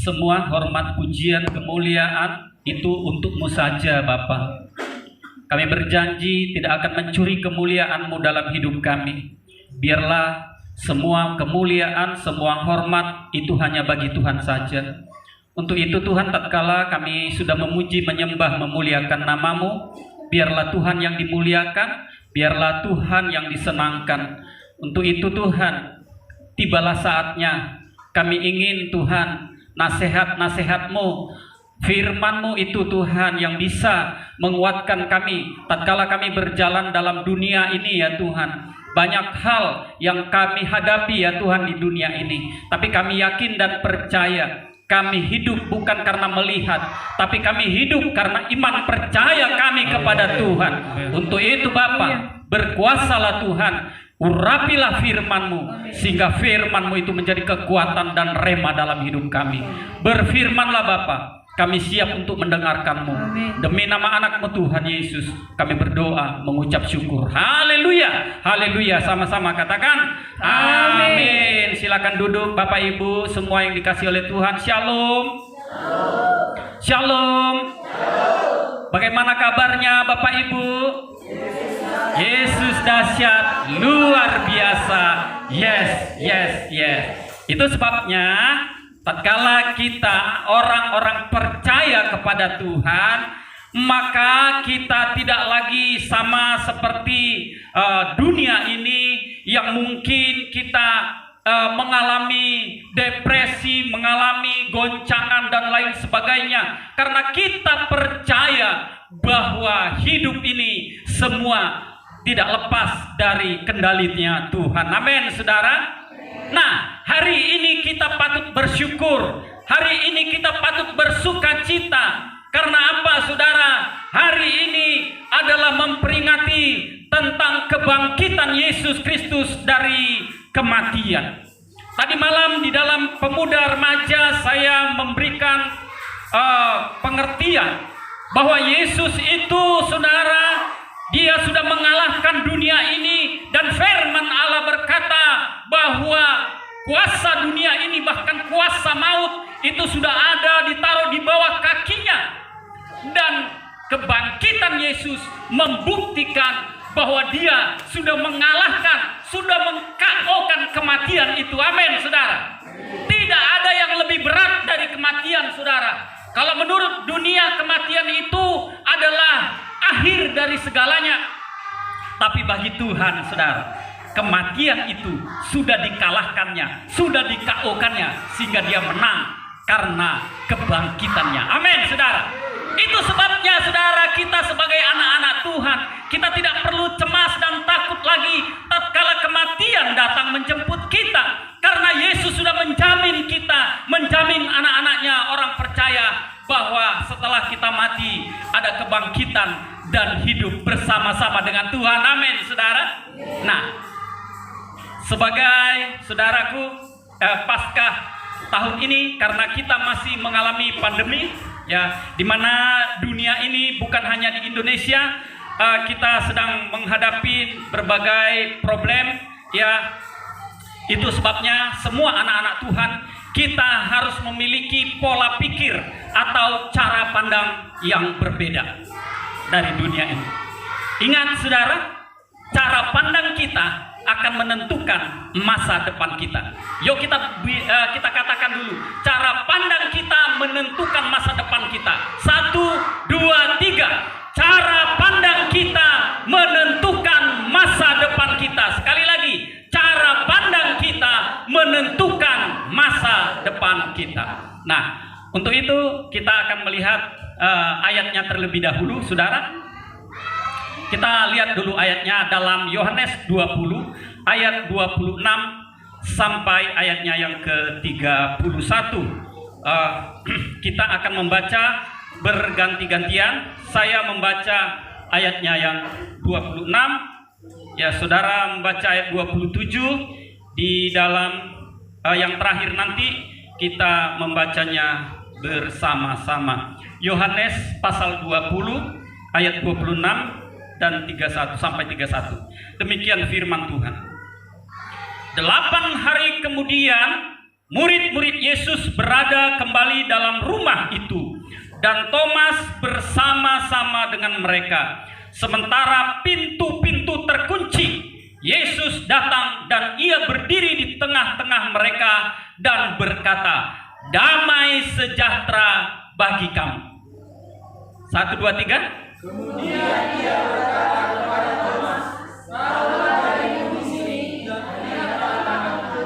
Semua hormat, pujian, kemuliaan itu untukmu saja Bapa. Kami berjanji tidak akan mencuri kemuliaan-Mu dalam hidup kami. Biarlah semua kemuliaan, semua hormat itu hanya bagi Tuhan saja. Untuk itu Tuhan, tatkala kami sudah memuji, menyembah, memuliakan nama-Mu, biarlah Tuhan yang dimuliakan, biarlah Tuhan yang disenangkan. Untuk itu Tuhan, tibalah saatnya kami ingin Tuhan nasihat-nasihat-Mu, firman-Mu itu Tuhan yang bisa menguatkan kami tatkala kami berjalan dalam dunia ini ya Tuhan. Banyak hal yang kami hadapi ya Tuhan di dunia ini, tapi kami yakin dan percaya kami hidup bukan karena melihat, tapi kami hidup karena iman percaya kami kepada Tuhan. Untuk itu Bapa, berkuasalah Tuhan, urapilah firman-Mu sehingga firman-Mu itu menjadi kekuatan dan rema dalam hidup kami. Berfirmanlah Bapa, kami siap untuk mendengarkan-Mu. Demi nama anak-Mu Tuhan Yesus kami berdoa, mengucap syukur. Haleluya, haleluya. Sama-sama katakan amin. Silakan duduk Bapak Ibu semua yang dikasihi oleh Tuhan. Shalom. Shalom. Bagaimana kabarnya Bapak Ibu? Yesus dahsyat, luar biasa. Yes, yes, yes. Itu sebabnya tatkala kita orang-orang percaya kepada Tuhan, maka kita tidak lagi sama seperti dunia ini yang mungkin kita mengalami depresi, mengalami goncangan dan lain sebagainya. Karena kita percaya bahwa hidup ini semua tidak lepas dari kendalinya Tuhan. Amin, saudara. Nah, hari ini kita patut bersyukur. Hari ini kita patut bersuka cita. Karena apa, saudara? Hari ini adalah memperingati tentang kebangkitan Yesus Kristus dari kematian. Tadi malam di dalam Pemuda Remaja saya memberikan pengertian bahwa Yesus itu, saudara, Dia sudah mengalahkan dunia ini, dan firman Allah berkata bahwa kuasa dunia ini, bahkan kuasa maut itu sudah ada ditaruh di bawah kakinya. Dan kebangkitan Yesus membuktikan bahwa Dia sudah mengalahkan, sudah meng-KO-kan kematian itu. Amin, saudara. Tidak ada yang lebih berat dari kematian, saudara. Kalau menurut dunia kematian itu adalah akhir dari segalanya. Tapi bagi Tuhan, saudara, kematian itu sudah dikalahkannya, sudah di-KO-kannya, sehingga Dia menang karena kebangkitannya. Amin, saudara. Itu sebabnya, saudara, kita sebagai anak-anak Tuhan, kita tidak perlu cemas dan takut lagi tatkala kematian datang menjemput kita. Karena Yesus sudah menjamin kita, menjamin anak-anaknya, orang percaya, bahwa setelah kita mati ada kebangkitan dan hidup bersama-sama dengan Tuhan. Amin, saudara. Nah, sebagai saudaraku, Paskah tahun ini, karena kita masih mengalami pandemi, ya, di mana dunia ini bukan hanya di Indonesia, kita sedang menghadapi berbagai problem, ya. Itu sebabnya semua anak-anak Tuhan, kita harus memiliki pola pikir atau cara pandang yang berbeda dari dunia ini. Ingat, saudara, cara pandang kita akan menentukan masa depan kita. Yuk kita katakan dulu, cara pandang kita menentukan masa depan kita. 1, 2, 3. Cara pandang kita menentukan masa depan kita. Sekali lagi, cara pandang kita menentukan masa depan kita. Nah, untuk itu kita akan melihat ayatnya terlebih dahulu, saudara. Kita lihat dulu ayatnya dalam Yohanes 20 ayat 26 sampai ayatnya yang ke-31. Kita akan membaca berganti-gantian. Saya membaca ayatnya yang 26, ya saudara membaca ayat 27. Di dalam yang terakhir nanti kita membacanya bersama-sama. Yohanes pasal 20 ayat 26 dan 31 sampai 31. Demikian firman Tuhan. 8 hari kemudian murid-murid Yesus berada kembali dalam rumah itu, dan Thomas bersama-sama dengan mereka. Sementara pintu-pintu terkunci, Yesus datang dan ia berdiri di tengah-tengah mereka dan berkata, "Damai sejahtera bagi kamu." 1, 2, 3. Kemudian ia berkata kepada Thomas, "Taruhlah jarimu di sini dan lihatlah tanganku,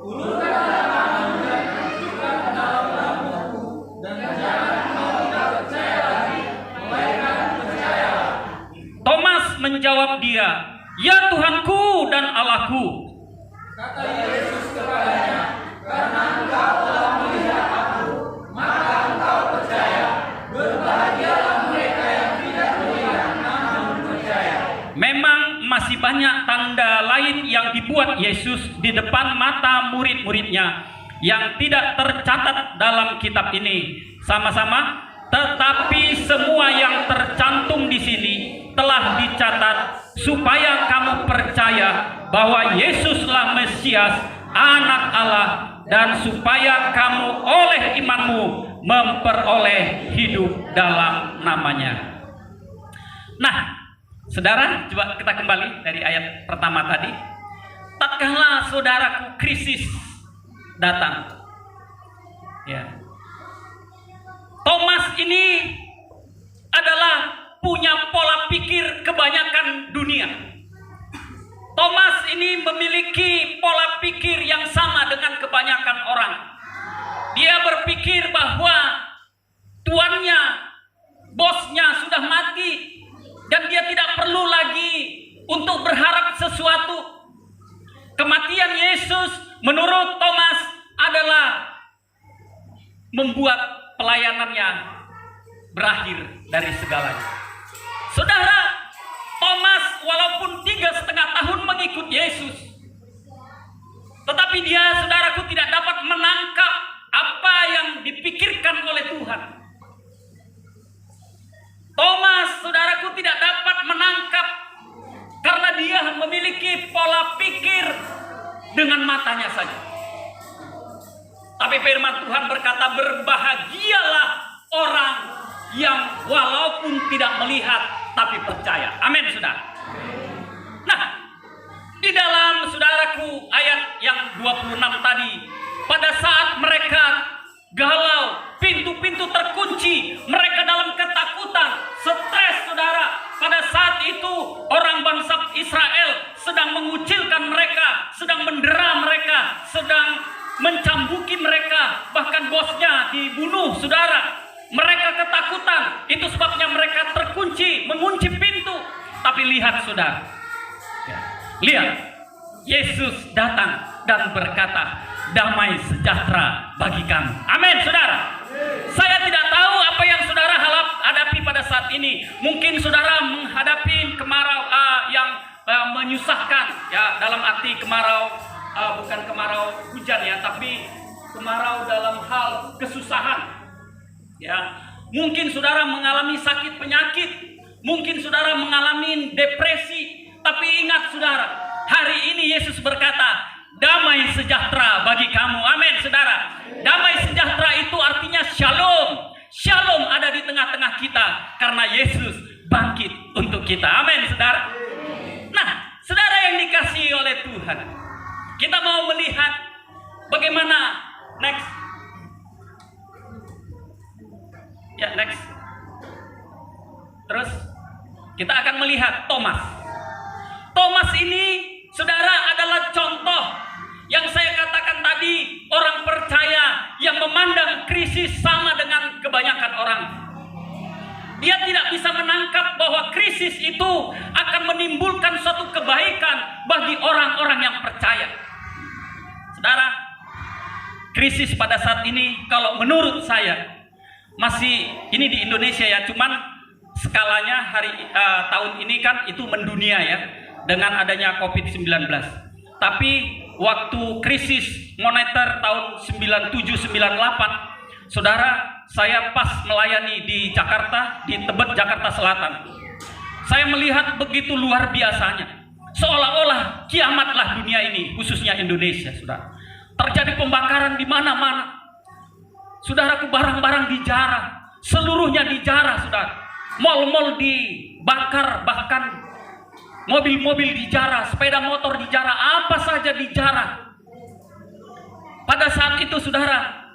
ulurkanlah tanganmu dan masukkan ke dalam lambungku, dan jangan kau tidak percaya lagi, melainkan percayalah." Thomas menjawab dia, "Ya Tuhanku dan Allahku." Kata Yesus kepadanya, "Karena engkau telah melihat aku, maka engkau percaya. Berbahagialah mereka yang tidak melihat namun percaya." Memang masih banyak tanda lain yang dibuat Yesus di depan mata murid-muridnya yang tidak tercatat dalam kitab ini. Sama-sama, tetapi semua yang tercantum di sini telah dicatat supaya kamu percaya bahwa Yesuslah Mesias, Anak Allah, dan supaya kamu oleh imanmu memperoleh hidup dalam namanya. Nah, saudara, coba kita kembali dari ayat pertama tadi. Tatkala saudaraku krisis datang, ya, Thomas ini adalah punya pola pikir kebanyakan dunia. Thomas ini memiliki pola pikir yang sama dengan kebanyakan orang. Dia berpikir bahwa tuannya, bosnya sudah mati, dan dia tidak perlu lagi untuk berharap sesuatu. Kematian Yesus menurut Thomas adalah membuat pelayanannya berakhir dari segalanya. Saudara, Thomas walaupun 3,5 tahun mengikut Yesus, tetapi dia, saudaraku, tidak dapat menangkap apa yang dipikirkan oleh Tuhan. Thomas, saudaraku, tidak dapat menangkap karena dia memiliki pola pikir dengan matanya saja. Tapi firman Tuhan berkata, "Berbahagialah orang yang walaupun tidak melihat tapi percaya." Amin, saudara. Nah, di dalam, saudaraku, ayat yang 26 tadi, pada saat mereka galau, pintu-pintu terkunci, mereka dalam ketakutan, stres, saudara. Pada saat itu orang bangsa Israel sedang mengucilkan mereka, sedang mendera mereka, sedang mencambuki mereka, bahkan bosnya dibunuh, saudara. Mereka ketakutan, itu sebabnya mereka terkunci, mengunci pintu. Tapi lihat, saudara, lihat, Yesus datang dan berkata, "Damai sejahtera bagi kamu." Amin, saudara. Saya tidak tahu apa yang saudara hadapi pada saat ini. Mungkin saudara menghadapi kemarau yang menyusahkan, ya, dalam arti kemarau, bukan kemarau hujan, ya, tapi kemarau dalam hal kesusahan. Ya, mungkin saudara mengalami sakit penyakit, mungkin saudara mengalami depresi, tapi ingat, saudara, hari ini Yesus berkata, "Damai sejahtera bagi kamu." Amin, saudara. Damai sejahtera itu artinya shalom. Shalom ada di tengah-tengah kita karena Yesus bangkit untuk kita. Amin, saudara. Nah, saudara yang dikasihi oleh Tuhan, kita mau melihat bagaimana next. Ya, next. Terus kita akan melihat Thomas. Thomas ini, saudara, adalah contoh yang saya katakan tadi, orang percaya yang memandang krisis sama dengan kebanyakan orang. Dia tidak bisa menangkap bahwa krisis itu akan menimbulkan suatu kebaikan bagi orang-orang yang percaya. Saudara, krisis pada saat ini kalau menurut saya masih ini di Indonesia ya, cuman skalanya tahun ini kan itu mendunia ya dengan adanya COVID-19. Tapi waktu krisis moneter tahun 97-98, saudara, saya pas melayani di Jakarta, di Tebet, Jakarta Selatan. Saya melihat begitu luar biasanya. Seolah-olah kiamatlah dunia ini, khususnya Indonesia, saudara. Terjadi pembakaran di mana-mana. Saudaraku, barang-barang dijarah, seluruhnya dijarah, saudara. Mal-mal dibakar, bahkan mobil-mobil dijarah, sepeda motor dijarah, apa saja dijarah. Pada saat itu, saudara,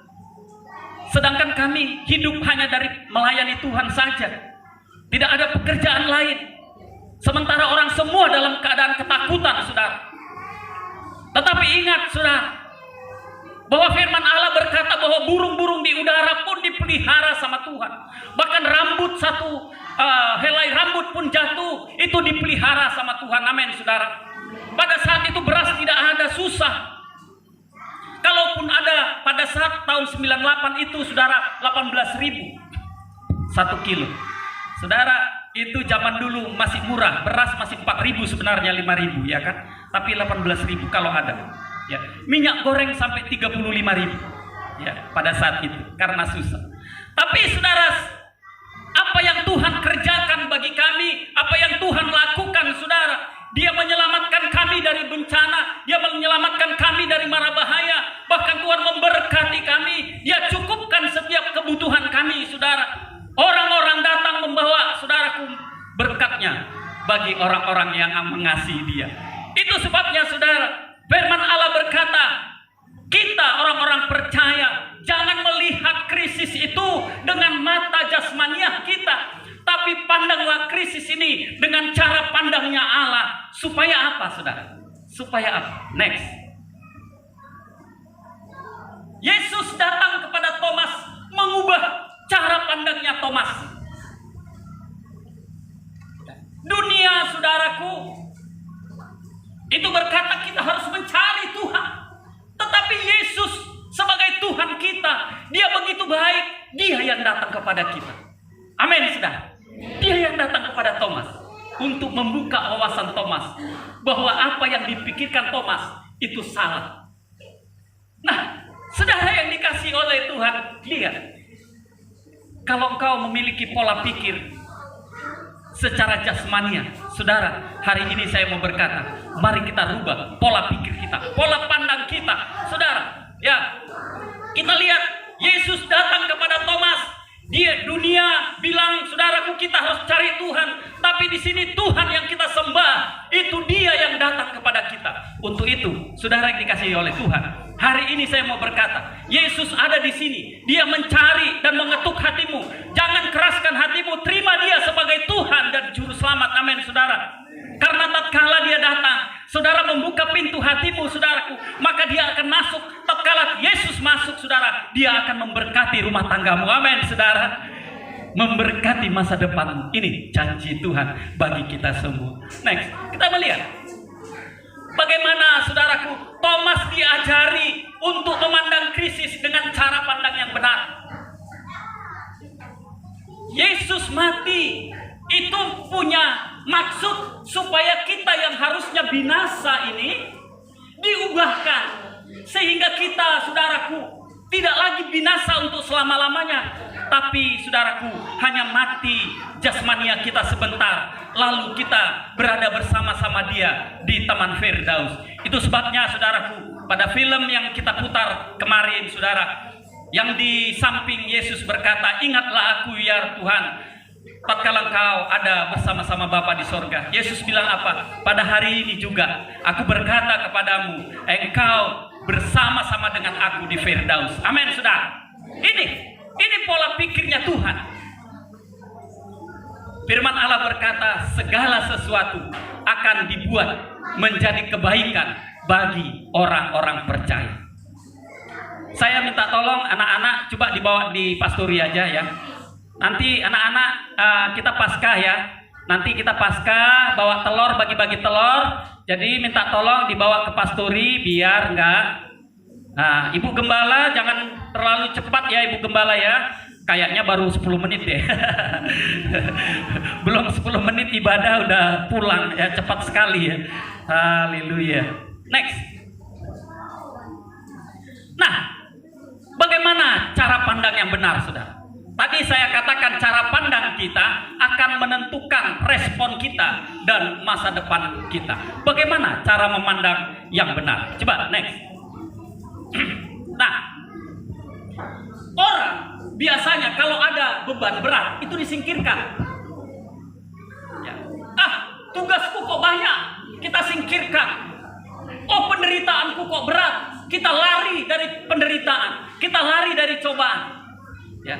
sedangkan kami hidup hanya dari melayani Tuhan saja. Tidak ada pekerjaan lain. Sementara orang semua dalam keadaan ketakutan, saudara. Tetapi ingat, saudara, bahwa firman Allah berkata bahwa burung-burung di udara pun dipelihara sama Tuhan. Bahkan rambut helai rambut pun jatuh, itu dipelihara sama Tuhan. Amin, saudara. Pada saat itu beras tidak ada, susah. Kalaupun ada pada saat tahun 98 itu, saudara, 18.000 1 kilo. Saudara, itu zaman dulu masih murah, beras masih 4.000 sebenarnya, 5.000 ya kan, tapi 18.000 kalau ada ya. Minyak goreng sampai 35.000 ya pada saat itu karena susah. Tapi saudara, apa yang Tuhan kerjakan bagi kami, apa yang Tuhan lakukan, saudara, Dia menyelamatkan kami dari bencana, Dia menyelamatkan kami dari mara bahaya. Bahkan Tuhan memberkati kami, Dia cukupkan setiap kebutuhan kami, saudara. Orang-orang datang membawa, saudaraku, berkatnya bagi orang-orang yang mengasihi Dia. Itu sebabnya, saudara, firman Allah berkata, kita orang-orang percaya jangan melihat krisis itu dengan mata jasmaniah kita, tapi pandanglah krisis ini dengan cara pandangnya Allah. Supaya apa, saudara? Supaya apa? Next. Yesus datang kepada Thomas, mengubah cara pandangnya Thomas. Dunia, saudaraku, itu berkata kita harus mencari Tuhan. Tetapi Yesus sebagai Tuhan kita, Dia begitu baik, Dia yang datang kepada kita. Amin, saudara. Dia yang datang kepada Thomas untuk membuka wawasan Thomas bahwa apa yang dipikirkan Thomas itu salah. Nah, saudara yang dikasihi oleh Tuhan, lihat, kalau engkau memiliki pola pikir secara jasmania, saudara, hari ini saya mau berkata, mari kita rubah pola pikir kita, pola pandang kita, saudara. Ya, kita lihat Yesus datang kepada Thomas. Dia dunia bilang, saudaraku, kita harus cari Tuhan, tapi di sini Tuhan yang kita sembah, itu Dia yang datang kepada kita. Untuk itu, saudara yang dikasihi oleh Tuhan, hari ini saya mau berkata, Yesus ada di sini. Dia mencari dan mengetuk hatimu. Jangan keraskan hatimu, terima Dia sebagai Tuhan dan Juru Selamat. Amin, saudara. Karena tatkala Dia datang, saudara membuka pintu hatimu, saudaraku, maka Dia akan masuk. Tatkala Yesus masuk, saudara, Dia akan memberkati rumah tanggamu. Amin, saudara. Memberkati masa depan. Ini janji Tuhan bagi kita semua. Next, kita melihat bagaimana, saudaraku, Thomas diajari untuk memandang krisis dengan cara pandang yang benar. Yesus mati itu punya maksud supaya kita yang harusnya binasa ini diubahkan, sehingga kita, saudaraku, tidak lagi binasa untuk selama-lamanya, tapi, saudaraku, hanya mati jasmania kita sebentar, lalu kita berada bersama-sama Dia di Taman Firdaus. Itu sebabnya, saudaraku, pada film yang kita putar kemarin, saudara, yang di samping Yesus berkata, ingatlah aku ya Tuhan, tatkala engkau ada bersama-sama Bapa di sorga. Yesus bilang apa? Pada hari ini juga aku berkata kepadamu, engkau bersama-sama dengan aku di Firdaus. Amin, saudara. Ini pola pikirnya Tuhan. Firman Allah berkata, segala sesuatu akan dibuat menjadi kebaikan bagi orang-orang percaya. Saya minta tolong anak-anak coba dibawa di pastori aja ya. Nanti anak-anak kita Paskah ya. Nanti kita Paskah bawa telur, bagi-bagi telur. Jadi minta tolong dibawa ke pasturi biar enggak. Nah, Ibu Gembala jangan terlalu cepat ya Ibu Gembala ya. Kayaknya baru 10 menit deh. Belum 10 menit ibadah udah pulang ya, cepat sekali ya. Haleluya. Next. Nah, bagaimana cara pandang yang benar, Saudara? Tadi saya katakan cara pandang kita akan menentukan respon kita dan masa depan kita. Bagaimana cara memandang yang benar? Coba next. Nah, orang biasanya kalau ada beban berat itu disingkirkan. Ya. Tugasku kok banyak, kita singkirkan. Oh, penderitaanku kok berat, kita lari dari penderitaan, kita lari dari cobaan. Ya.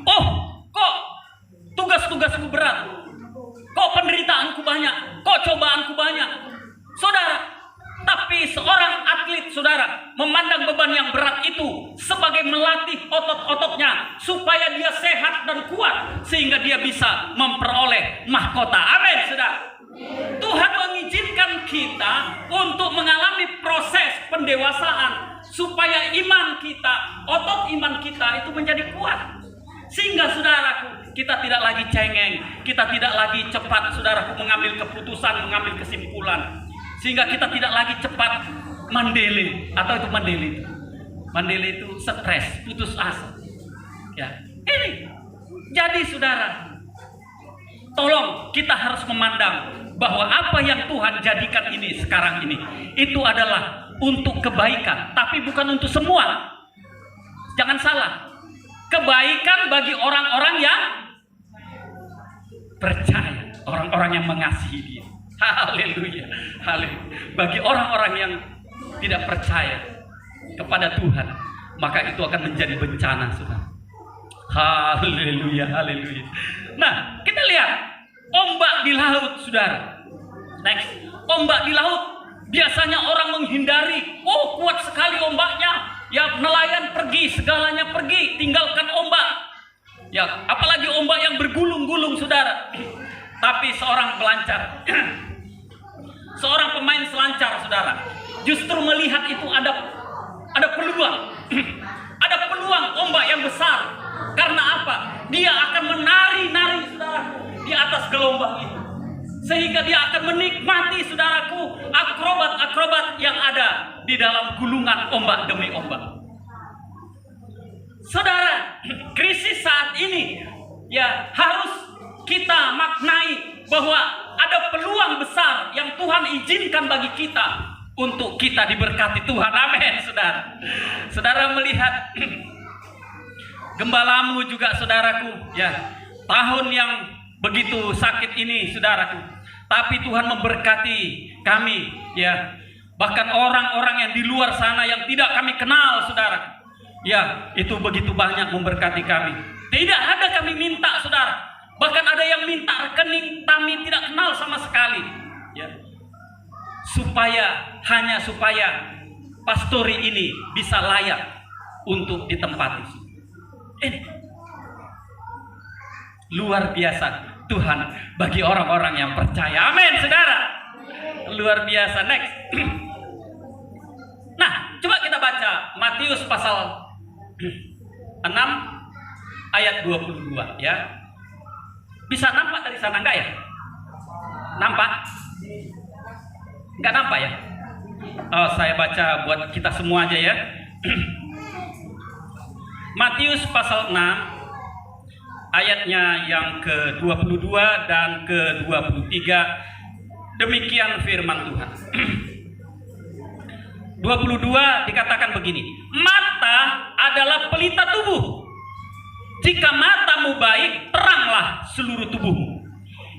Oh, kok tugas-tugasku berat, kok penderitaanku banyak, kok cobaanku banyak. Saudara, tapi seorang atlet, saudara, memandang beban yang berat itu sebagai melatih otot-ototnya supaya dia sehat dan kuat sehingga dia bisa memperoleh mahkota. Amin, saudara. Tuhan mengizinkan kita untuk mengalami proses pendewasaan supaya iman kita, otot iman kita itu menjadi kuat. Sehingga saudaraku, kita tidak lagi cengeng, kita tidak lagi cepat saudaraku mengambil keputusan, mengambil kesimpulan. Sehingga kita tidak lagi cepat mandele, atau itu mandele itu. Mandele itu stres, putus asa. Ya, ini. Jadi saudara, tolong kita harus memandang bahwa apa yang Tuhan jadikan ini sekarang ini itu adalah untuk kebaikan, tapi bukan untuk semua. Jangan salah. Kebaikan bagi orang-orang yang percaya, orang-orang yang mengasihi Dia. Haleluya. Haleluya. Bagi orang-orang yang tidak percaya kepada Tuhan, maka itu akan menjadi bencana, Saudara. Haleluya, haleluya. Nah, kita lihat ombak di laut, Saudara. Next, ombak di laut biasanya orang menghindari. Oh, kuat sekali ombaknya. Ya, nelayan pergi, segalanya pergi, tinggalkan ombak. Ya, apalagi ombak yang bergulung-gulung, Saudara. Tapi seorang pelancar, seorang pemain selancar, Saudara, justru melihat itu ada peluang. Ada peluang ombak yang besar. Karena apa? Dia akan menari-nari, Saudara, di atas gelombang itu. Sehingga dia akan menikmati, saudaraku, akrobat-akrobat yang ada di dalam gulungan ombak demi ombak. Saudara, krisis saat ini ya harus kita maknai bahwa ada peluang besar yang Tuhan izinkan bagi kita untuk kita diberkati Tuhan. Amin, saudara. Saudara melihat gembalamu juga, saudaraku, ya, tahun yang begitu sakit ini, saudaraku, tapi Tuhan memberkati kami, ya, bahkan orang-orang yang di luar sana yang tidak kami kenal, saudara, ya, itu begitu banyak memberkati kami. Tidak ada kami minta, saudara, bahkan ada yang minta rekening kami tidak kenal sama sekali, ya, hanya supaya pastori ini bisa layak untuk ditempati. Ini luar biasa Tuhan bagi orang-orang yang percaya. Amin, saudara. Luar biasa. Next. Nah, coba kita baca Matius pasal 6 ayat 22 ya. Bisa nampak dari sana enggak ya? Nampak? Enggak nampak ya? Oh, saya baca buat kita semua aja ya. Matius pasal 6 ayatnya yang ke-22 dan ke-23, demikian firman Tuhan. 22 dikatakan begini, mata adalah pelita tubuh. Jika matamu baik, teranglah seluruh tubuhmu.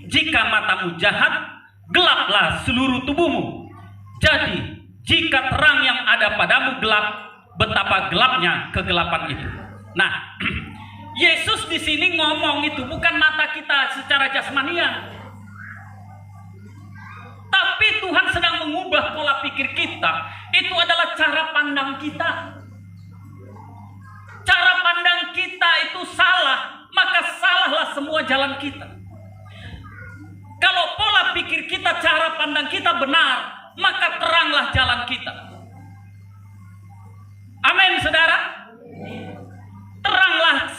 Jika matamu jahat, gelaplah seluruh tubuhmu. Jadi, jika terang yang ada padamu gelap, betapa gelapnya kegelapan itu. Nah, Yesus di sini ngomong itu bukan mata kita secara jasmanian, tapi Tuhan sedang mengubah pola pikir kita. Itu adalah cara pandang kita. Cara pandang kita itu salah, maka salahlah semua jalan kita. Kalau pola pikir kita, cara pandang kita benar, maka teranglah jalan kita. Amin, saudara. Teranglah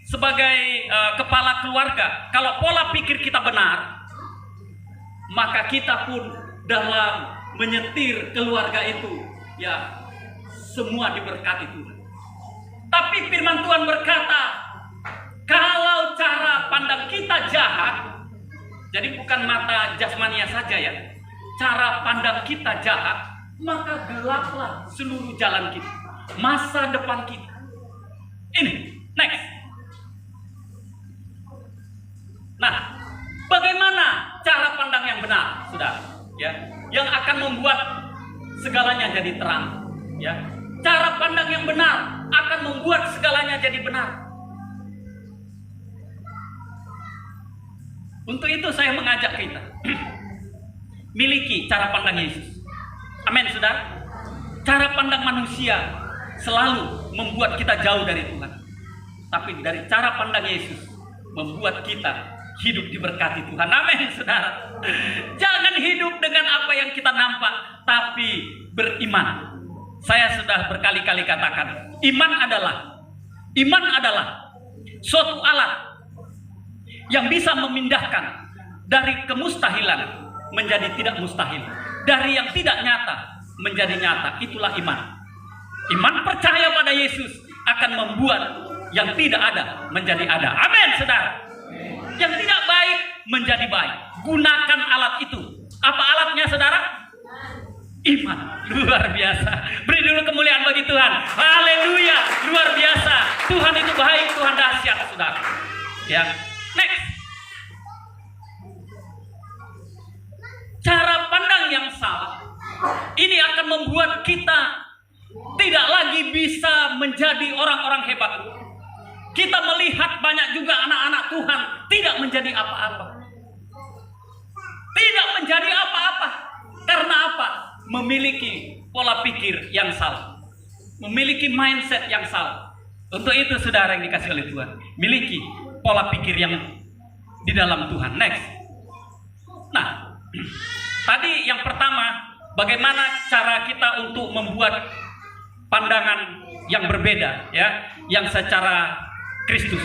sebagai kepala keluarga. Kalau pola pikir kita benar, maka kita pun dalam menyetir keluarga itu, ya, semua diberkati Tuhan. Tapi firman Tuhan berkata, kalau cara pandang kita jahat, jadi bukan mata jasmania saja ya, cara pandang kita jahat, maka gelaplah seluruh jalan kita, masa depan kita. Ini, next. Nah, bagaimana cara pandang yang benar, saudara? Ya, yang akan membuat segalanya jadi terang. Ya, cara pandang yang benar akan membuat segalanya jadi benar. Untuk itu saya mengajak kita miliki cara pandang Yesus. Amin, saudara. Cara pandang manusia selalu membuat kita jauh dari Tuhan. Tapi dari cara pandang Yesus membuat kita hidup diberkati Tuhan. Amin, saudara. Jangan hidup dengan apa yang kita nampak, tapi beriman. Saya sudah berkali-kali katakan, iman adalah suatu alat yang bisa memindahkan dari kemustahilan menjadi tidak mustahil, dari yang tidak nyata menjadi nyata. Itulah iman. Iman percaya pada Yesus akan membuat yang tidak ada menjadi ada. Amin, saudara. Yang tidak baik menjadi baik. Gunakan alat itu. Apa alatnya, saudara? Iman. Luar biasa. Beri dulu kemuliaan bagi Tuhan. Haleluya. Luar biasa. Tuhan itu baik, Tuhan dahsyat, saudara. Ya. Next. Cara pandang yang salah ini akan membuat kita tidak lagi bisa menjadi orang-orang hebat. Kita melihat banyak juga anak-anak Tuhan tidak menjadi apa-apa. Tidak menjadi apa-apa. Karena apa? Memiliki pola pikir yang salah. Memiliki mindset yang salah. Untuk itu saudara yang dikasih oleh Tuhan, miliki pola pikir yang di dalam Tuhan. Next. Nah, tadi yang pertama, bagaimana cara kita untuk membuat pandangan yang berbeda, ya, yang secara Kristus.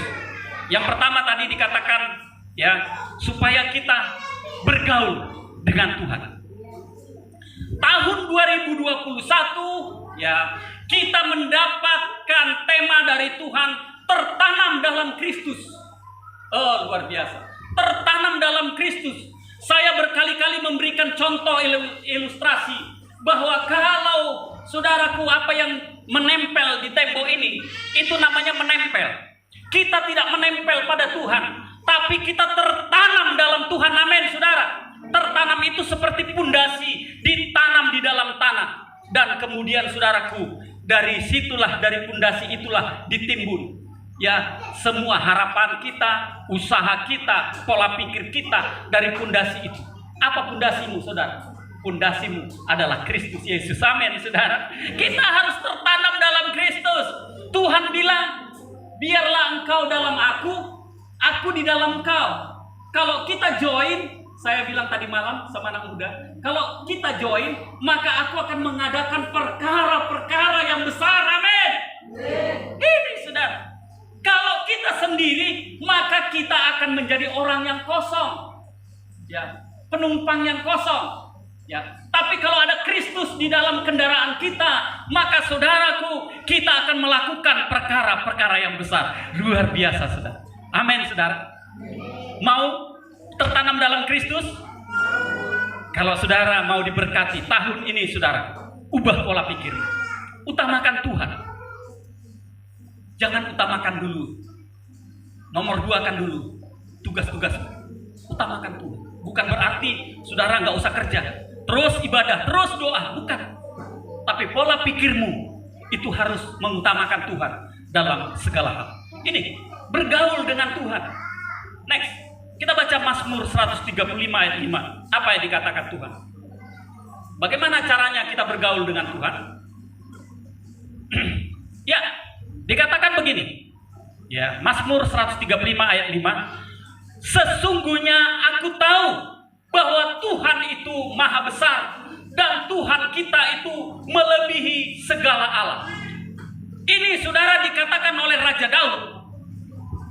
Yang pertama tadi dikatakan, ya, supaya kita bergaul dengan Tuhan. Tahun 2021, ya, kita mendapatkan tema dari Tuhan, tertanam dalam Kristus. Oh, luar biasa. Tertanam dalam Kristus. Saya berkali-kali memberikan contoh ilustrasi bahwa kalau saudaraku apa yang menempel di tembok ini, itu namanya menempel. Kita tidak menempel pada Tuhan, tapi kita tertanam dalam Tuhan. Amin, saudara. Tertanam itu seperti pondasi, ditanam di dalam tanah. Dan kemudian saudaraku, dari situlah, dari pondasi itulah ditimbun, ya, semua harapan kita, usaha kita, pola pikir kita dari pondasi itu. Apa pondasimu, saudara? Pondasimu adalah Kristus Yesus. Amin, saudara. Kita harus tertanam dalam Kristus. Tuhan bilang, biarlah engkau dalam aku di dalam kau. Kalau kita join, saya bilang tadi malam sama anak muda, kalau kita join, maka aku akan mengadakan perkara-perkara yang besar. Amin. Ini, saudara. Kalau kita sendiri, maka kita akan menjadi orang yang kosong, ya, penumpang yang kosong, ya. Tapi kalau ada Kristus di dalam kendaraan kita, maka saudaraku, kita akan melakukan perkara-perkara yang besar. Luar biasa, saudara. Amin, saudara. Mau tertanam dalam Kristus? Kalau saudara mau diberkati tahun ini, saudara, ubah pola pikir. Utamakan Tuhan. Jangan utamakan dulu, nomor 2 kan dulu tugas-tugas. Utamakan Tuhan. Bukan berarti saudara nggak usah kerja, terus ibadah, terus doa, bukan. Tapi pola pikirmu itu harus mengutamakan Tuhan dalam segala hal. Ini bergaul dengan Tuhan. Next, kita baca Mazmur 135 ayat 5. Apa yang dikatakan Tuhan? Bagaimana caranya kita bergaul dengan Tuhan? Ya, dikatakan begini. Ya, Mazmur 135 ayat 5. Sesungguhnya aku tahu bahwa Tuhan itu maha besar dan Tuhan kita itu melebihi segala Allah. Ini saudara dikatakan oleh Raja Daud.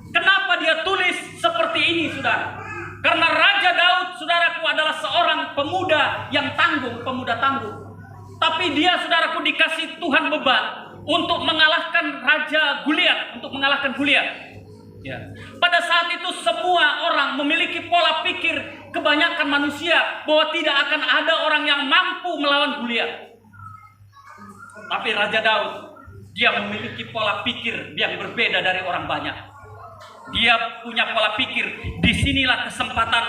Kenapa dia tulis seperti ini, saudara? Karena Raja Daud, saudaraku, adalah seorang pemuda yang tangguh, pemuda tangguh. Tapi dia, saudaraku, dikasih Tuhan beban untuk mengalahkan Raja Goliat, untuk mengalahkan Goliat. Ya. Pada saat itu semua orang memiliki pola pikir kebanyakan manusia bahwa tidak akan ada orang yang mampu melawan Goliat. Tapi Raja Daud, dia memiliki pola pikir yang berbeda dari orang banyak. Dia punya pola pikir, disinilah kesempatan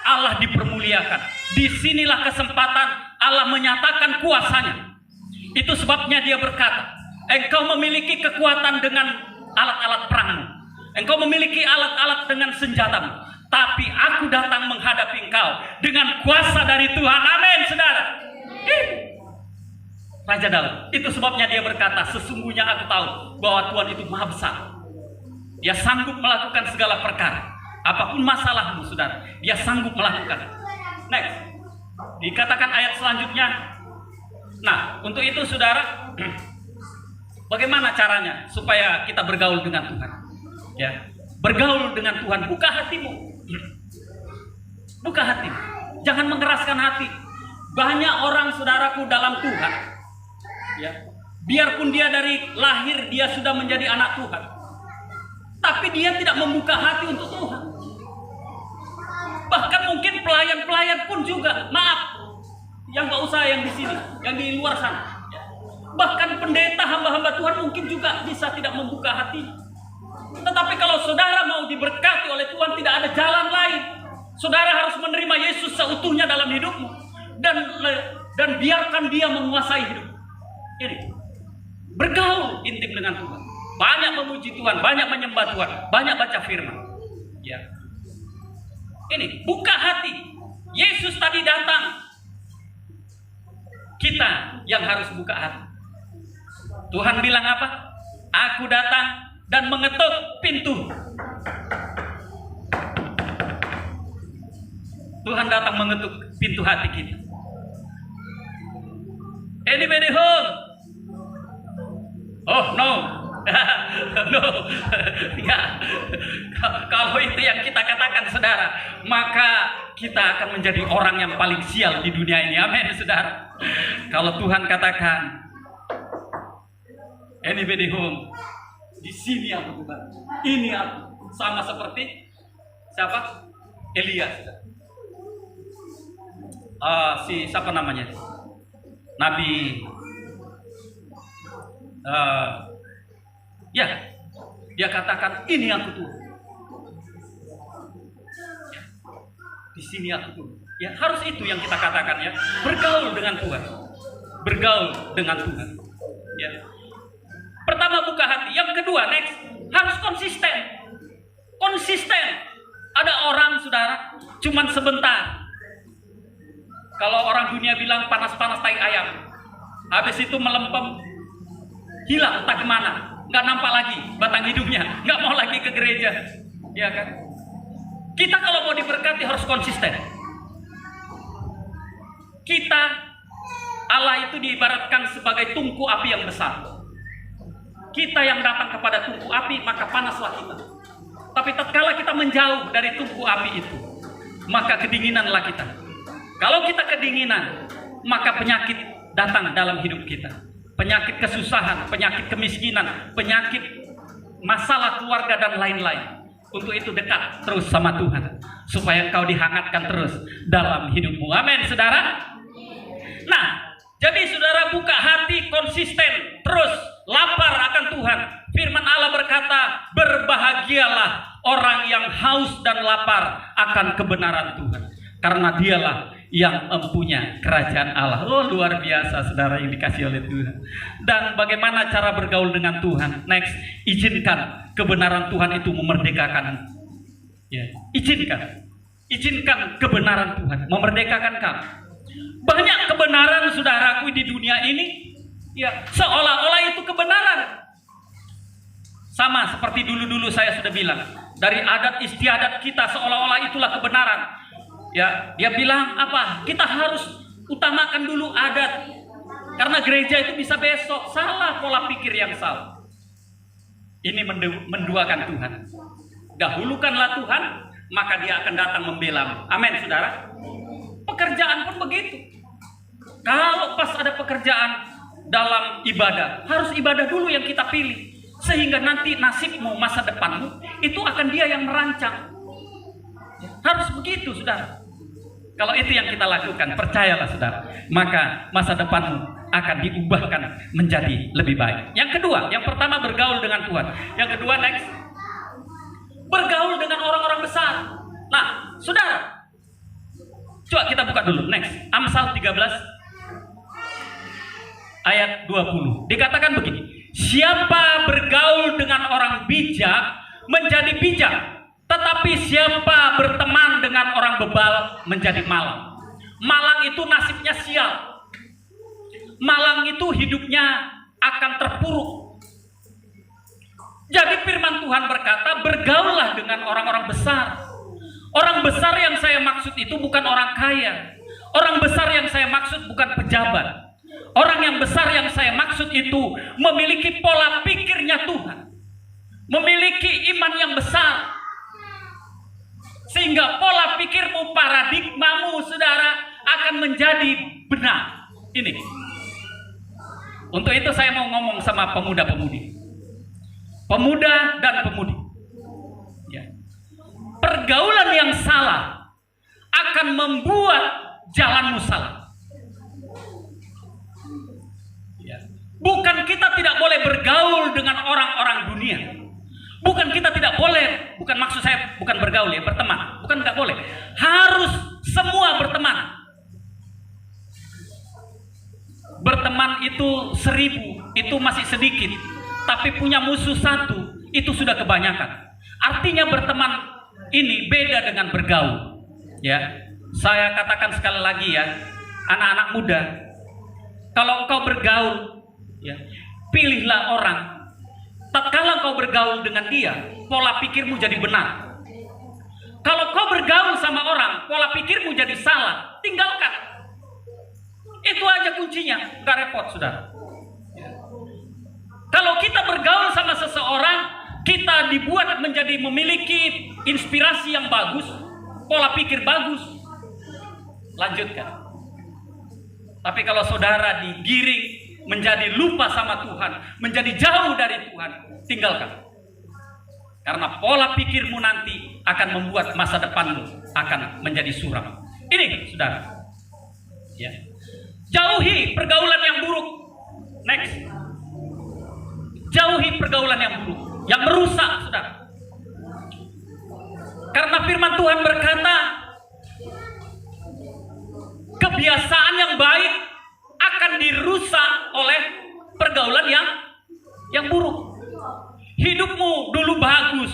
Allah dipermuliakan. Disinilah kesempatan Allah menyatakan kuasanya. Itu sebabnya dia berkata, engkau memiliki kekuatan dengan alat-alat perangmu. Engkau memiliki alat-alat dengan senjatamu. Tapi aku datang menghadapi engkau dengan kuasa dari Tuhan. Amin, saudara. Raja Daud. Itu sebabnya dia berkata, sesungguhnya aku tahu bahwa Tuhan itu maha besar. Dia sanggup melakukan segala perkara. Apapun masalahmu, saudara, dia sanggup melakukan. Next. Dikatakan ayat selanjutnya. Nah, untuk itu, saudara, bagaimana caranya supaya kita bergaul dengan Tuhan? Ya, bergaul dengan Tuhan. Buka hatimu. Buka hati. Jangan mengeraskan hati. Banyak orang, saudaraku, dalam Tuhan, ya, biarpun dia dari lahir dia sudah menjadi anak Tuhan, tapi dia tidak membuka hati untuk Tuhan. Bahkan mungkin pelayan-pelayan pun juga, maaf, yang gak usah yang di sini, yang di luar sana. Bahkan pendeta, hamba-hamba Tuhan mungkin juga bisa tidak membuka hati. Tetapi kalau saudara mau diberkati oleh Tuhan, tidak ada jalan lain. Saudara harus menerima Yesus seutuhnya dalam hidupmu, dan biarkan dia menguasai hidup. Ini bergaul intim dengan Tuhan. Banyak memuji Tuhan, banyak menyembah Tuhan, banyak baca firman. Ya. Ini buka hati. Yesus tadi datang. Kita yang harus buka hati. Tuhan bilang apa? Aku datang dan mengetuk pintu. Tuhan datang mengetuk pintu hati kita. Anybody home? Oh no. No. Ya. Kalau itu yang kita katakan, saudara, maka kita akan menjadi orang yang paling sial di dunia ini. Amin, saudara. Kalau Tuhan katakan, anybody home? Di sini aku, Tuhan. Ini aku. Sama seperti siapa? Elia. Siapa namanya? Nabi. Ya, dia katakan, ini aku tuh. Ya, di sini aku tuh. Ya, harus itu yang kita katakan, ya. Bergaul dengan Tuhan. Bergaul dengan Tuhan. Ya. Pertama, buka hati. Yang kedua, next, harus konsisten. Konsisten. Ada orang, saudara, cuman sebentar. Kalau orang dunia bilang panas-panas tai ayam, habis itu melempem, hilang entah kemana, nggak nampak lagi batang hidungnya, nggak mau lagi ke gereja, ya kan? Kita kalau mau diberkati harus konsisten. Kita, Allah itu diibaratkan sebagai tungku api yang besar. Kita yang datang kepada tungku api, maka panaslah kita. Tapi tatkala kita menjauh dari tungku api itu, maka kedinginanlah kita. Kalau kita kedinginan, maka penyakit datang dalam hidup kita. Penyakit kesusahan, penyakit kemiskinan, penyakit masalah keluarga dan lain-lain. Untuk itu dekat terus sama Tuhan, supaya engkau dihangatkan terus dalam hidupmu. Amin, saudara. Nah, jadi saudara buka hati, konsisten, terus lapar akan Tuhan. Firman Allah berkata, berbahagialah orang yang haus dan lapar akan kebenaran Tuhan, karena dialah yang mempunyai kerajaan Allah. Oh, luar biasa, saudara yang dikasih oleh Tuhan. Dan bagaimana cara bergaul dengan Tuhan? Next, izinkan kebenaran Tuhan itu memerdekakan. Ya, izinkan kebenaran Tuhan memerdekakan kamu. Banyak kebenaran, saudaraku, di dunia ini, ya, seolah-olah itu kebenaran. Sama seperti dulu-dulu saya sudah bilang, dari adat istiadat kita seolah-olah itulah kebenaran. Ya, dia bilang apa? Kita harus utamakan dulu adat. Karena gereja itu bisa besok. Salah pola pikir yang salah. Ini menduakan Tuhan. Dahulukanlah Tuhan, maka dia akan datang membela. Amin, saudara. Pekerjaan pun begitu. Kalau pas ada pekerjaan dalam ibadah, harus ibadah dulu yang kita pilih. Sehingga nanti nasibmu, masa depanmu, itu akan dia yang merancang. Harus begitu, saudara. Kalau itu yang kita lakukan, percayalah saudara, maka masa depanmu akan diubahkan menjadi lebih baik. Yang kedua, yang pertama bergaul dengan Tuhan. Yang kedua, next, bergaul dengan orang-orang besar. Nah, saudara, coba kita buka dulu, next, Amsal 13 ayat 20. Dikatakan begini, siapa bergaul dengan orang bijak menjadi bijak, tetapi siapa berteman dengan orang bebal menjadi malang. Malang itu nasibnya sial. Malang itu hidupnya akan terpuruk. Jadi firman Tuhan berkata, bergaullah dengan orang-orang besar. Orang besar yang saya maksud itu bukan orang kaya. Orang besar yang saya maksud bukan pejabat. Orang yang besar yang saya maksud itu memiliki pola pikirnya Tuhan. Memiliki iman yang besar. Sehingga pola pikirmu, paradigmamu, saudara, akan menjadi benar. Ini. Untuk itu saya mau ngomong sama pemuda-pemudi. Pemuda dan pemudi. Ya. Pergaulan yang salah akan membuat jalanmu salah. Ya. Bukan kita tidak boleh bergaul dengan orang-orang dunia. Bukan kita tidak boleh, bukan maksud saya bukan bergaul ya, berteman. Bukan tidak boleh. Harus semua berteman. Berteman itu 1000, itu masih sedikit. Tapi punya musuh 1, itu sudah kebanyakan. Artinya berteman ini beda dengan bergaul. Ya, saya katakan sekali lagi ya, anak-anak muda, kalau engkau bergaul, ya, pilihlah orang. Tatkala kau bergaul dengan dia, pola pikirmu jadi benar. Kalau kau bergaul sama orang, pola pikirmu jadi salah, tinggalkan. Itu aja kuncinya, nggak repot, saudara. Kalau kita bergaul sama seseorang, kita dibuat menjadi memiliki inspirasi yang bagus, pola pikir bagus. Lanjutkan. Tapi kalau saudara digiring menjadi lupa sama Tuhan, menjadi jauh dari Tuhan, tinggalkan. Karena pola pikirmu nanti akan membuat masa depanmu akan menjadi suram. Ini, saudara. Ya. Jauhi pergaulan yang buruk. Next. Jauhi pergaulan yang buruk, yang merusak, saudara. Karena firman Tuhan berkata, kebiasaan yang baik akan dirusak oleh pergaulan yang buruk. Hidupmu dulu bagus,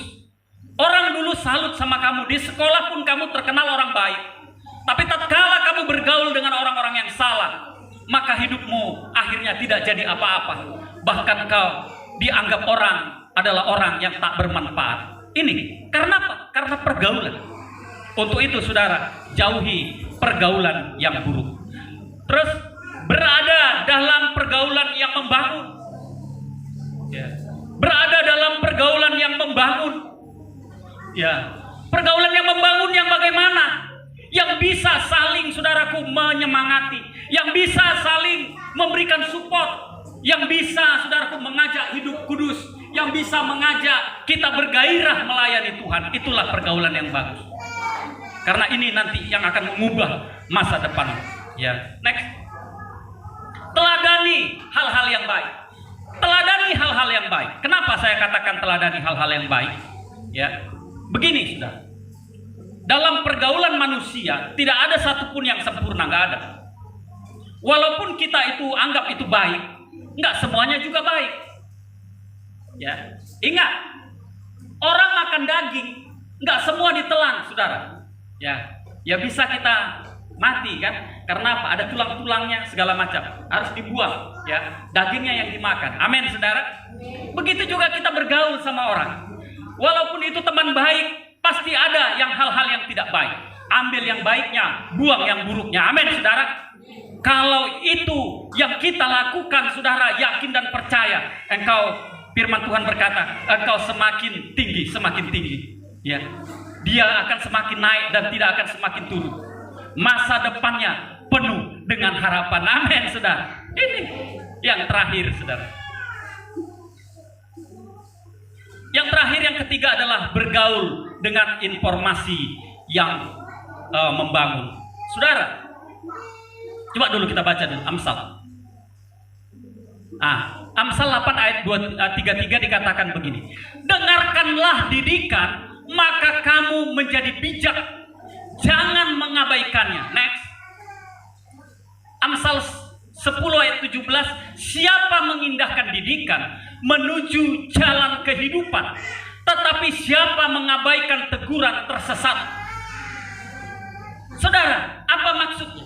orang dulu salut sama kamu, di sekolah pun kamu terkenal orang baik. Tapi tatkala kamu bergaul dengan orang-orang yang salah, maka hidupmu akhirnya tidak jadi apa-apa. Bahkan kau dianggap orang adalah orang yang tak bermanfaat. Ini karena apa? Karena pergaulan. Untuk itu saudara, jauhi pergaulan yang buruk. Terus berada dalam pergaulan yang membangun. Ya. Berada dalam pergaulan yang membangun. Ya. Pergaulan yang membangun yang bagaimana? Yang bisa saling, saudaraku, menyemangati, yang bisa saling memberikan support, yang bisa, saudaraku, mengajak hidup kudus, yang bisa mengajak kita bergairah melayani Tuhan. Itulah pergaulan yang bagus. Karena ini nanti yang akan mengubah masa depan. Ya. Next. Teladani hal-hal yang baik. Teladani hal-hal yang baik. Kenapa saya katakan teladani hal-hal yang baik? Ya. Begini, saudara. Dalam pergaulan manusia tidak ada satupun yang sempurna, nggak ada. Walaupun kita itu anggap itu baik, nggak semuanya juga baik. Ya, ingat, orang makan daging, nggak semua ditelan, saudara. Ya bisa kita mati kan? Karena apa? Ada tulang-tulangnya segala macam, harus dibuang ya, dagingnya yang dimakan. Amin saudara. Begitu juga kita bergaul sama orang, walaupun itu teman baik, pasti ada yang hal-hal yang tidak baik. Ambil yang baiknya, buang yang buruknya. Amin saudara. Kalau itu yang kita lakukan, saudara, yakin dan percaya, firman Tuhan berkata, engkau semakin tinggi, ya. Dia akan semakin naik dan tidak akan semakin turun. Masa depannya penuh dengan harapan. Amin, saudara. Ini yang terakhir, saudara. Yang terakhir, yang ketiga adalah bergaul dengan informasi yang membangun. Saudara, coba dulu kita baca dulu Amsal. Amsal 8 ayat 33 dikatakan begini. Dengarkanlah didikan, maka kamu menjadi bijak. Jangan mengabaikannya. Next. Amsal 10 ayat 17. Siapa mengindahkan didikan menuju jalan kehidupan, tetapi siapa mengabaikan teguran tersesat. Saudara, apa maksudnya?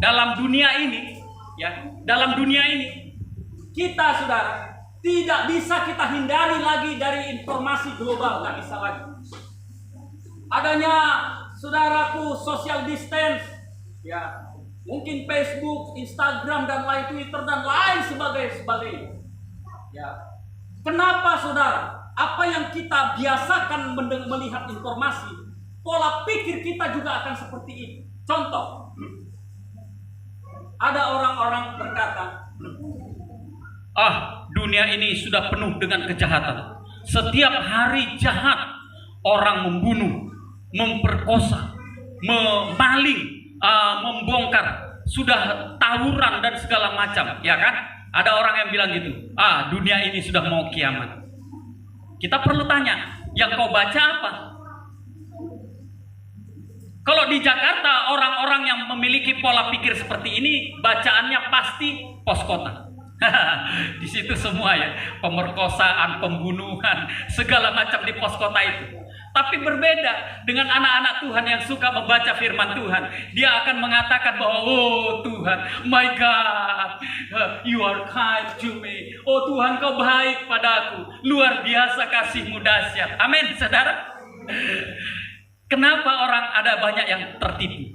Dalam dunia ini, ya, dalam dunia ini kita, saudara, tidak bisa kita hindari lagi dari informasi global, nggak bisa lagi. Adanya, saudaraku, social distance, ya, mungkin Facebook, Instagram dan lain, Twitter dan lain sebagainya. Ya, kenapa, saudara? Apa yang kita biasakan melihat informasi, pola pikir kita juga akan seperti ini. Contoh. Ada orang-orang berkata, dunia ini sudah penuh dengan kejahatan. Setiap hari jahat, orang membunuh, memperkosa, memaling, membongkar, sudah tawuran dan segala macam, ya kan? Ada orang yang bilang gitu, dunia ini sudah mau kiamat. Kita perlu tanya, yang kau baca apa? Kalau di Jakarta, orang-orang yang memiliki pola pikir seperti ini, bacaannya pasti pos kota. Di situ semua ya, pemerkosaan, pembunuhan, segala macam di pos kota itu. Tapi berbeda dengan anak-anak Tuhan yang suka membaca firman Tuhan. Dia akan mengatakan bahwa, oh Tuhan, my God, you are kind to me. Oh Tuhan, kau baik padaku. Luar biasa kasih-Mu dahsyat. Amin, saudara. Kenapa orang ada banyak yang tertipu?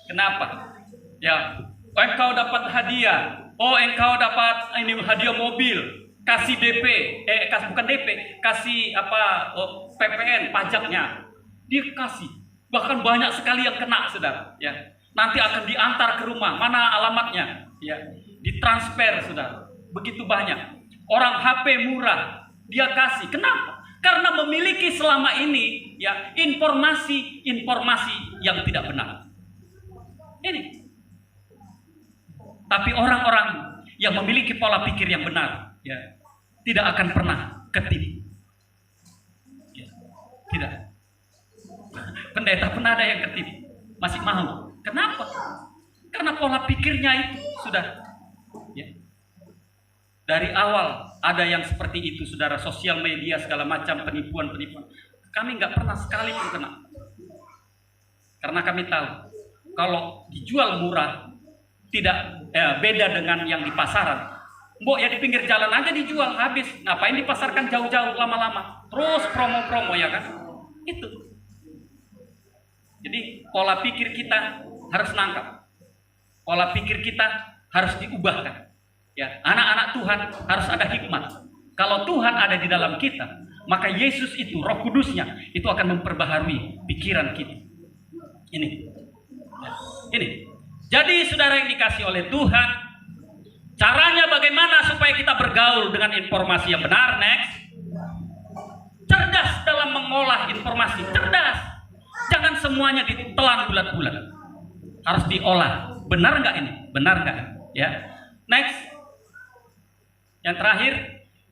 Kenapa? Ya, engkau dapat hadiah. Oh, engkau dapat ini hadiah mobil. Kasih DP, bukan DP, kasih PPN pajaknya. Dia kasih. Bahkan banyak sekali yang kena, saudara. Ya, nanti akan diantar ke rumah. Mana alamatnya? Ya, ditransfer, saudara. Begitu banyak. Orang HP murah, dia kasih. Kenapa? Karena memiliki selama ini ya informasi yang tidak benar. Ini. Tapi orang-orang yang memiliki pola pikir yang benar, ya, tidak akan pernah ketipu. Ya, tidak. Pendeta pun ada yang ketipu, masih mau. Kenapa? Karena pola pikirnya itu sudah. Ya. Dari awal ada yang seperti itu, saudara, sosial media segala macam penipuan. Kami nggak pernah sekali pun kena. Karena kami tahu kalau dijual murah tidak beda dengan yang di pasaran. Mbok ya di pinggir jalan aja dijual habis. Ngapain dipasarkan jauh-jauh lama-lama? Terus promo-promo ya kan? Itu. Jadi pola pikir kita harus nangkap. Pola pikir kita harus diubahkan. Ya, anak-anak Tuhan harus ada hikmat. Kalau Tuhan ada di dalam kita, maka Yesus itu, Roh Kudusnya, itu akan memperbaharui pikiran kita. Ini. Ya, ini. Jadi saudara yang dikasih oleh Tuhan, caranya bagaimana supaya kita bergaul dengan informasi yang benar? Next. Cerdas dalam mengolah informasi. Cerdas. Jangan semuanya ditelan bulat-bulat. Harus diolah. Benar nggak ini? Benar nggak? Ya. Next. Yang terakhir,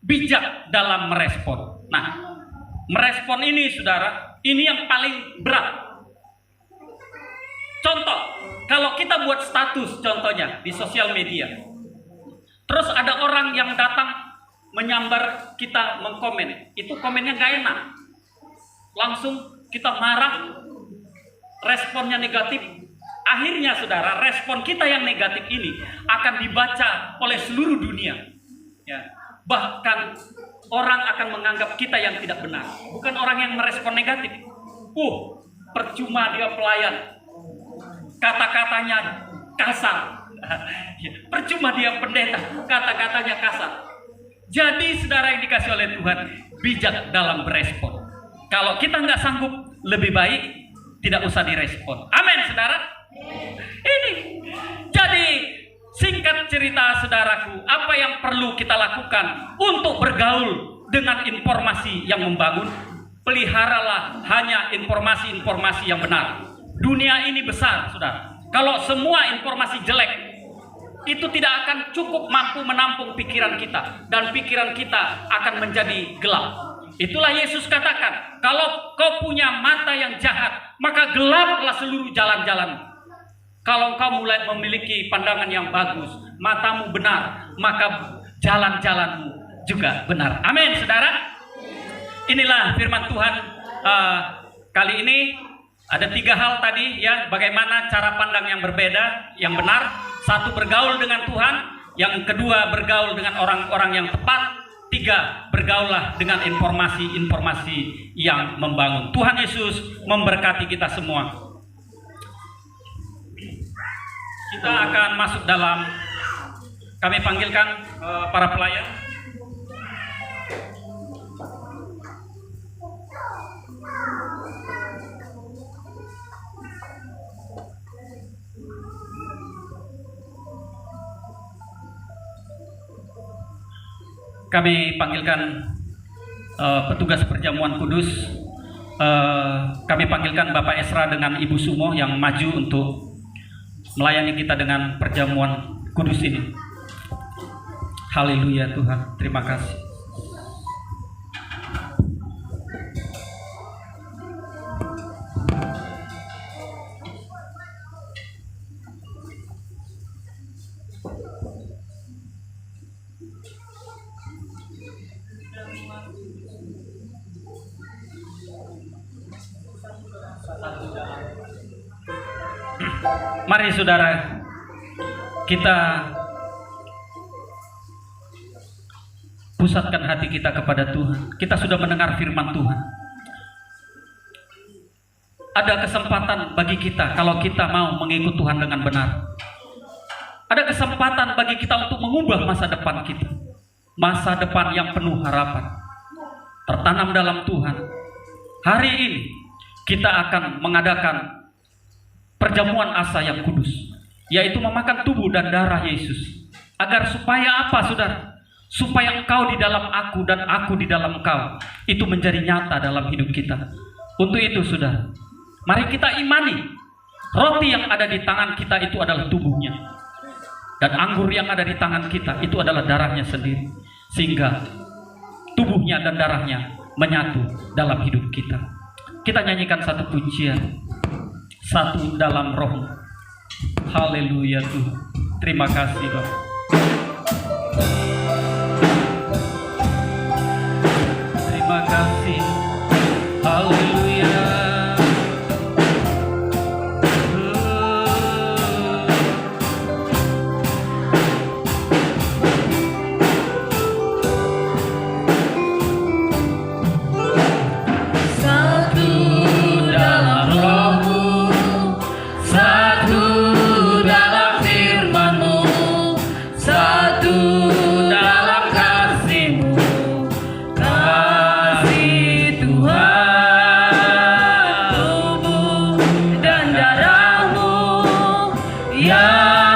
bijak dalam merespon. Nah, merespon ini, saudara, ini yang paling berat. Contoh, kalau kita buat status, contohnya di sosial media, terus ada orang yang datang menyambar kita, mengkomen, itu komennya gak enak, langsung kita marah, responnya negatif, akhirnya saudara, respon kita yang negatif ini akan dibaca oleh seluruh dunia. Ya. Bahkan orang akan menganggap kita yang tidak benar, bukan orang yang merespon negatif. Percuma dia pelayan, kata-katanya kasar. Percuma dia pendeta, kata-katanya kasar. Jadi saudara yang dikasih oleh Tuhan, bijak dalam berespon. Kalau kita nggak sanggup, lebih baik tidak usah direspon. Amin saudara. Ini jadi singkat cerita saudaraku, apa yang perlu kita lakukan untuk bergaul dengan informasi yang membangun? Peliharalah hanya informasi-informasi yang benar. Dunia ini besar saudara. Kalau semua informasi jelek, itu tidak akan cukup mampu menampung pikiran kita, dan pikiran kita akan menjadi gelap. Itulah Yesus katakan, kalau kau punya mata yang jahat, maka gelaplah seluruh jalan-jalan. Kalau kau mulai memiliki pandangan yang bagus, matamu benar, maka jalan-jalanmu juga benar. Amin, saudara. Inilah firman Tuhan kali ini. Ada 3 hal tadi ya, bagaimana cara pandang yang berbeda, yang benar. 1, bergaul dengan Tuhan. Yang kedua, bergaul dengan orang-orang yang tepat. 3, bergaullah dengan informasi-informasi yang membangun. Tuhan Yesus memberkati kita semua. Kita akan masuk dalam, kami panggilkan para pelayan. Kami panggilkan petugas perjamuan kudus. Kami panggilkan Bapak Esra dengan Ibu Sumo yang maju untuk melayani kita dengan perjamuan kudus ini. Haleluya Tuhan, terima kasih. Mari saudara, kita pusatkan hati kita kepada Tuhan. Kita sudah mendengar firman Tuhan. Ada kesempatan bagi kita kalau kita mau mengikut Tuhan dengan benar. Ada kesempatan bagi kita untuk mengubah masa depan kita. Masa depan yang penuh harapan, tertanam dalam Tuhan. Hari ini kita akan mengadakan perjamuan asa yang kudus, yaitu memakan tubuh dan darah Yesus. Agar supaya apa saudara? Supaya engkau di dalam aku dan aku di dalam engkau, itu menjadi nyata dalam hidup kita. Untuk itu saudara, mari kita imani, roti yang ada di tangan kita itu adalah tubuhnya, dan anggur yang ada di tangan kita itu adalah darahnya sendiri. Sehingga tubuhnya dan darahnya menyatu dalam hidup kita. Kita nyanyikan satu pujian, satu dalam roh. Haleluya Tuhan. Terima kasih Bapak. Terima kasih. Haleluya. Yeah.